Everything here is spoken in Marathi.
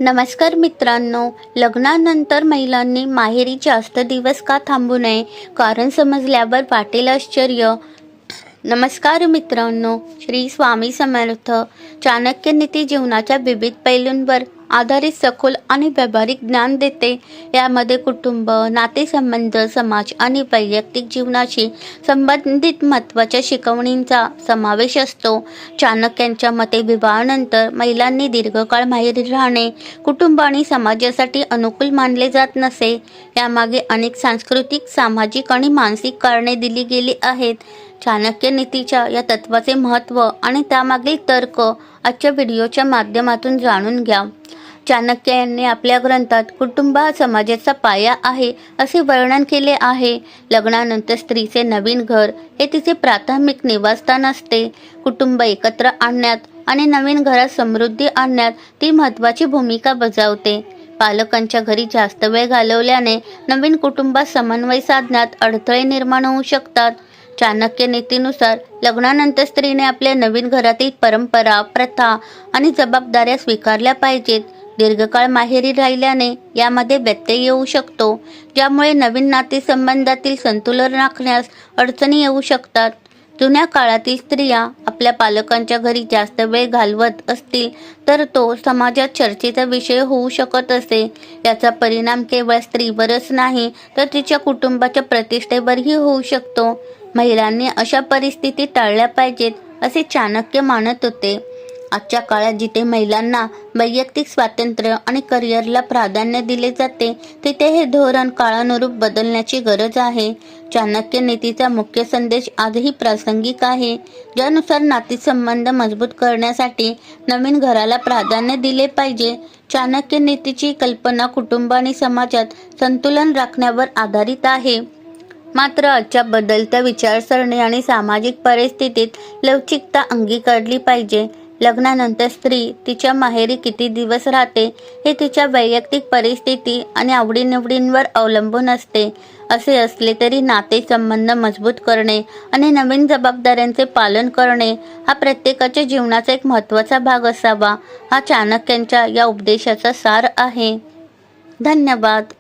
नमस्कार मित्रांनो, लग्नानंतर महिलांनी माहेरी जास्त दिवस का थांबू नये? कारण समजल्यावर वाटेल आश्चर्य. नमस्कार मित्रांनो, श्री स्वामी समर्थ. चाणक्य नीती जीवनाच्या विविध पैलूंवर आधारित सखोल आणि व्यावहारिक ज्ञान देते. यामध्ये कुटुंब, नातेसंबंध, समाज आणि वैयक्तिक जीवनाशी संबंधित महत्त्वाच्या शिकवणींचा समावेश असतो. चाणक्यांच्या मते विवाहानंतर महिलांनी दीर्घकाळ माहेरी राहणे कुटुंब आणि समाजासाठी अनुकूल मानले जात नसे. यामागे अनेक सांस्कृतिक, सामाजिक आणि मानसिक कारणे दिली गेली आहेत. चाणक्य नीतीच्या या तत्वाचे महत्त्व आणि त्यामागील तर्क आजच्या व्हिडिओच्या माध्यमातून जाणून घ्या. चाणक्य यांनी आपल्या ग्रंथात कुटुंब हा समाजाचा पाया आहे असे वर्णन केले आहे. लग्नानंतर स्त्रीचे नवीन घर हे तिचे प्राथमिक निवासस्थान असते. कुटुंब एकत्र आणण्यात आणि नवीन घरात समृद्धी आणण्यात ती महत्त्वाची भूमिका बजावते. पालकांच्या घरी जास्त वेळ घालवल्याने नवीन कुटुंबात समन्वय साधण्यात अडथळे निर्माण होऊ शकतात. चाणक्य नीतीनुसार लग्नानंतर स्त्रीने आपल्या नवीन घरातील परंपरा, प्रथा आणि जबाबदाऱ्या स्वीकारल्या पाहिजेत. दीर्घकाळ माहेरी राहिल्याने यामध्ये व्यत्यय येऊ शकतो, ज्यामुळे नवीन नातेसंबंधातील संतुलन राखण्यास अडचणी येऊ शकतात. जुन्या काळातील स्त्रिया आपल्या पालकांच्या घरी जास्त वेळ घालवत असतील तर तो समाजात चर्चेचा विषय होऊ शकत असे. याचा परिणाम केवळ स्त्रीवरच नाही तर तिच्या कुटुंबाच्या प्रतिष्ठेवरही होऊ शकतो. महिलांनी अशा परिस्थिती टाळल्या पाहिजेत असे चाणक्य मानत होते. आजच्या काळात जिथे महिलांना वैयक्तिक स्वातंत्र्य आणि करिअरला प्राधान्य दिले जाते, तिथे हे धोरण काळानुरूप बदलण्याची गरज आहे. चाणक्य नीतीचा मुख्य संदेश आजही प्रासंगिक आहे, ज्यानुसार नातेसंबंध मजबूत करण्यासाठी नवीन घराला प्राधान्य दिले पाहिजे. चाणक्य नीतीची कल्पना कुटुंब आणि समाजात संतुलन राखण्यावर आधारित आहे. मात्र आजच्या बदलत्या विचारसरणी आणि सामाजिक परिस्थितीत लवचिकता अंगीकारली पाहिजे. लग्नानंतर स्त्री तिच्या माहेरी किती दिवस राहते हे तिच्या वैयक्तिक परिस्थिती आणि आवडीनिवडींवर अवलंबून असते. असे असले तरी नातेसंबंध मजबूत करणे आणि नवीन जबाबदाऱ्यांचे पालन करणे हा प्रत्येकाच्या जीवनाचा एक महत्त्वाचा भाग असावा. हा चाणक्यांच्या या उपदेशाचा सार आहे. धन्यवाद.